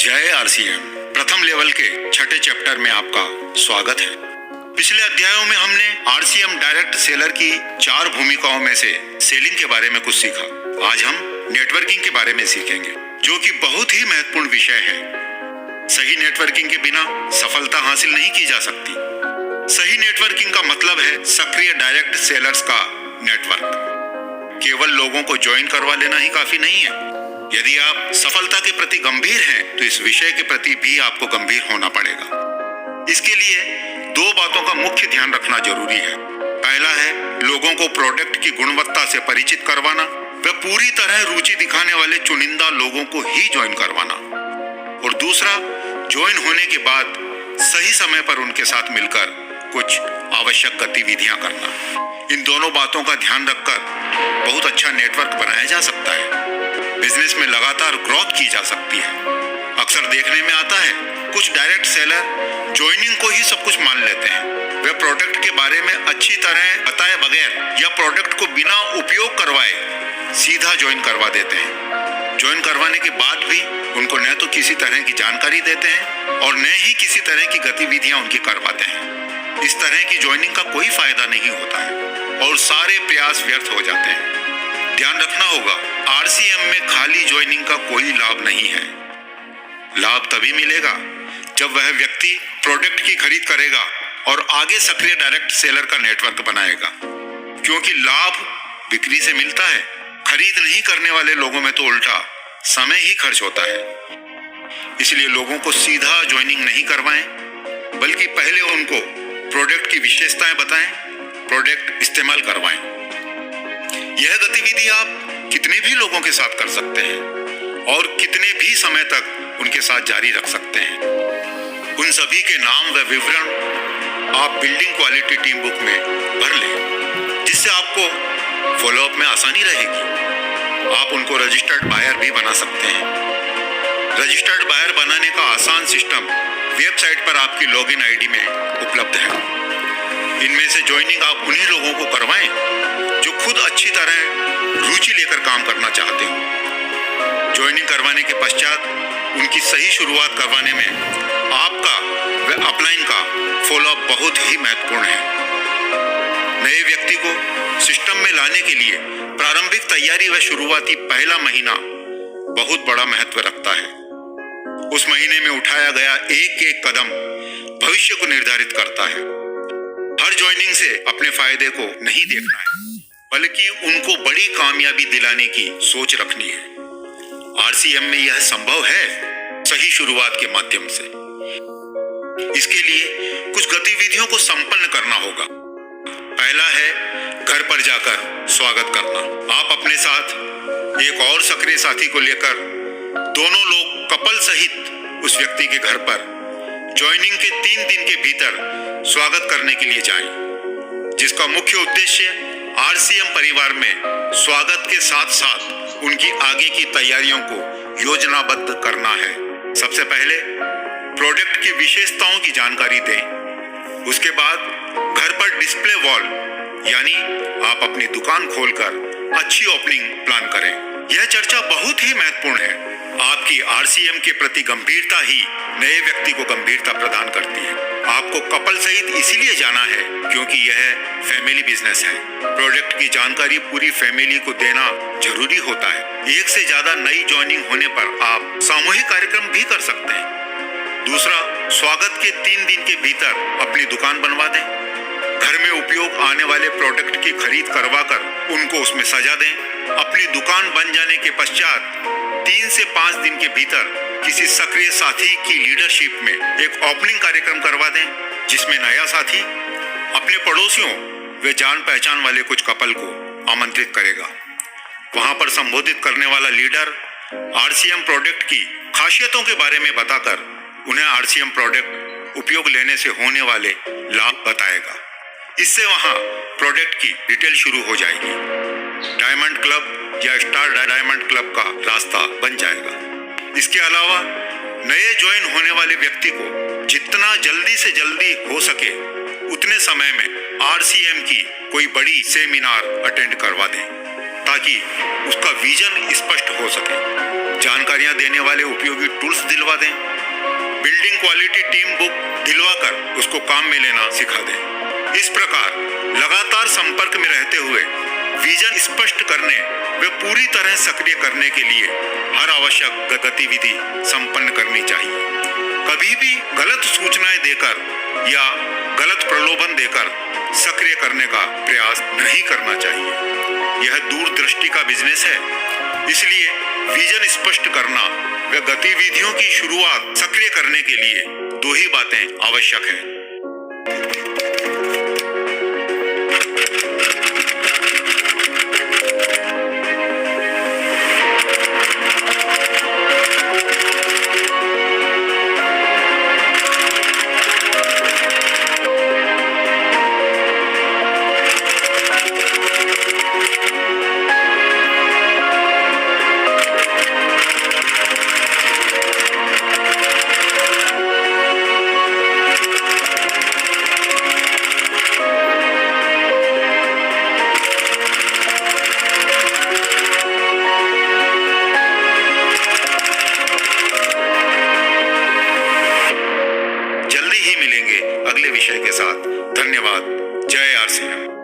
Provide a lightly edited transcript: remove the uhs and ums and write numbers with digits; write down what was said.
जय आरसीएम प्रथम लेवल के छठे चैप्टर में आपका स्वागत है। पिछले अध्यायों में हमने आरसीएम डायरेक्ट सेलर की 4 भूमिकाओं में से सेलिंग के बारे में कुछ सीखा। आज हम नेटवर्किंग के बारे में सीखेंगे, जो कि बहुत ही महत्वपूर्ण विषय है। सही नेटवर्किंग के बिना सफलता हासिल नहीं की जा सकती। सही नेटवर्किंग का मतलब है सक्रिय डायरेक्ट सेलर्स का नेटवर्क। केवल लोगों को ज्वाइन करवा लेना ही काफी नहीं है। यदि आप सफलता के प्रति गंभीर हैं, तो इस विषय के प्रति भी आपको गंभीर होना पड़ेगा। इसके लिए 2 बातों का मुख्य ध्यान रखना जरूरी है। पहला है लोगों को प्रोडक्ट की गुणवत्ता से परिचित करवाना व पूरी तरह रुचि दिखाने वाले चुनिंदा लोगों को ही ज्वाइन करवाना, और दूसरा ज्वाइन होने के बाद सही समय पर उनके साथ मिलकर कुछ आवश्यक गतिविधियां करना। इन दोनों बातों का ध्यान रखकर बहुत अच्छा नेटवर्क बनाया जा सकता है। बिजनेस में लगातार ग्रोथ की जा सकती है। अक्सर देखने में आता है कुछ डायरेक्ट सेलर ज्वाइनिंग को ही सब कुछ मान लेते हैं। वे प्रोडक्ट के बारे में अच्छी तरह बताए बगैर या प्रोडक्ट को बिना उपयोग करवाए सीधा ज्वाइन करवा देते हैं। ज्वाइन करवाने के बाद भी उनको न तो किसी तरह की जानकारी देते हैं और न ही किसी तरह की गतिविधियां उनकी करवाते हैं। इस तरह की ज्वाइनिंग का कोई फायदा नहीं होता है और सारे प्रयास व्यर्थ हो जाते हैं। ध्यान रखना होगा, आरसीएम में खाली ज्वाइनिंग का कोई लाभ नहीं है। लाभ तभी मिलेगा जब वह व्यक्ति प्रोडक्ट की खरीद करेगा और आगे सक्रिय डायरेक्ट सेलर का नेटवर्क बनाएगा, क्योंकि लाभ बिक्री से मिलता है। खरीद नहीं करने वाले लोगों में तो उल्टा समय ही खर्च होता है। इसलिए लोगों को सीधा ज्वाइनिंग नहीं करवाएं, बल्कि पहले उनको प्रोडक्ट की विशेषताएं बताएं, प्रोडक्ट इस्तेमाल करवाएं। यह गतिविधि आप कितने भी लोगों के साथ कर सकते हैं और कितने भी समय तक उनके साथ जारी रख सकते हैं। उन सभी के नाम व विवरण आप बिल्डिंग क्वालिटी टीम बुक में भर लें, जिससे आपको फॉलोअप में आसानी रहेगी। आप उनको रजिस्टर्ड बायर भी बना सकते हैं। रजिस्टर्ड बायर बनाने का आसान सिस्टम वेबसाइट पर आपकी लॉगिन आईडी में उपलब्ध है। इनमें से ज्वाइनिंग आप उन्हीं लोगों को करवाएं जो खुद अच्छी तरह रुचि लेकर काम करना चाहते हो। ज्वाइनिंग करवाने के पश्चात उनकी सही शुरुआत करवाने में आपका व अपलाइन का फॉलोअप बहुत ही महत्वपूर्ण है। नए व्यक्ति को सिस्टम में लाने के लिए प्रारंभिक तैयारी व शुरुआती पहला महीना बहुत बड़ा महत्व रखता है। उस महीने में उठाया गया एक एक कदम भविष्य को निर्धारित करता है। हर ज्वाइनिंग से अपने फायदे को नहीं देखना है, बल्कि उनको बड़ी कामयाबी दिलाने की सोच रखनी है। आरसीएम में यह संभव है सही शुरुआत के माध्यम से। इसके लिए कुछ गतिविधियों को संपन्न करना होगा। पहला है घर पर जाकर स्वागत करना। आप अपने साथ एक और सक्रिय साथी को लेकर दोनों लोग कपल सहित उस व्यक्ति के घर पर ज्वाइनिंग के 3 दिन के भीतर स्वागत करने के लिए जाएं, जिसका मुख्य उद्देश्य आरसीएम परिवार में स्वागत के साथ साथ उनकी आगे की तैयारियों को योजनाबद्ध करना है। सबसे पहले प्रोडक्ट की विशेषताओं की जानकारी दें। उसके बाद घर पर डिस्प्ले वॉल यानी आप अपनी दुकान खोलकर अच्छी ओपनिंग प्लान करें। यह चर्चा बहुत ही महत्वपूर्ण है। आपकी आरसीएम के प्रति गंभीरता ही नए व्यक्ति को गंभीरता प्रदान करती है। आपको कपल सहित इसीलिए जाना है क्योंकि यह फैमिली बिजनेस है। प्रोडक्ट की जानकारी पूरी फैमिली को देना जरूरी होता है। एक से ज्यादा नई ज्वाइनिंग होने पर आप सामूहिक कार्यक्रम भी कर सकते हैं। दूसरा, स्वागत के 3 दिन के भीतर अपनी दुकान बनवा दें। घर में उपयोग आने वाले प्रोडक्ट की खरीद करवाकर उनको उसमें सजा दें। अपनी दुकान बन जाने के पश्चात 3 से 5 दिन के भीतर किसी सक्रिय साथी की लीडरशिप में एक ओपनिंग कार्यक्रम करवा दें, जिसमें नया साथी अपने पड़ोसियों व जान पहचान वाले कुछ कपल को आमंत्रित करेगा। वहां पर संबोधित करने वाला लीडर आरसीएम प्रोडक्ट की खासियतों के बारे में बताकर उन्हें आरसीएम प्रोडक्ट उपयोग लेने से होने वाले लाभ बताएगा। इससे वहां प्रोडक्ट की डिटेल शुरू हो जाएगी। डायमंड क्लब या स्टार डायमंड क्लब का रास्ता बन जाएगा। इसके अलावा नए ज्वाइन होने वाले व्यक्ति को जितना जल्दी से जल्दी हो सके उतने समय में आरसीएम की कोई बड़ी सेमिनार अटेंड करवा दें, ताकि उसका विजन स्पष्ट हो सके। जानकारियां देने वाले उपयोगी टूल्स दिलवा दें, बिल्डिंग क्वालिटी टीम बुक दिलवाकर उसको काम में लेना सिखा दें। इस प्रकार लगातार संपर्क में रहते हुए विजन स्पष्ट करने व पूरी तरह सक्रिय करने के लिए हर आवश्यक गतिविधि संपन्न करनी चाहिए। कभी भी गलत सूचनाएं देकर या गलत प्रलोभन देकर सक्रिय करने का प्रयास नहीं करना चाहिए। यह दूरदृष्टि का बिजनेस है, इसलिए विजन स्पष्ट करना व गतिविधियों की शुरुआत सक्रिय करने के लिए दो ही बातें आवश्यक है। अगले विषय के साथ। धन्यवाद। जय RCM।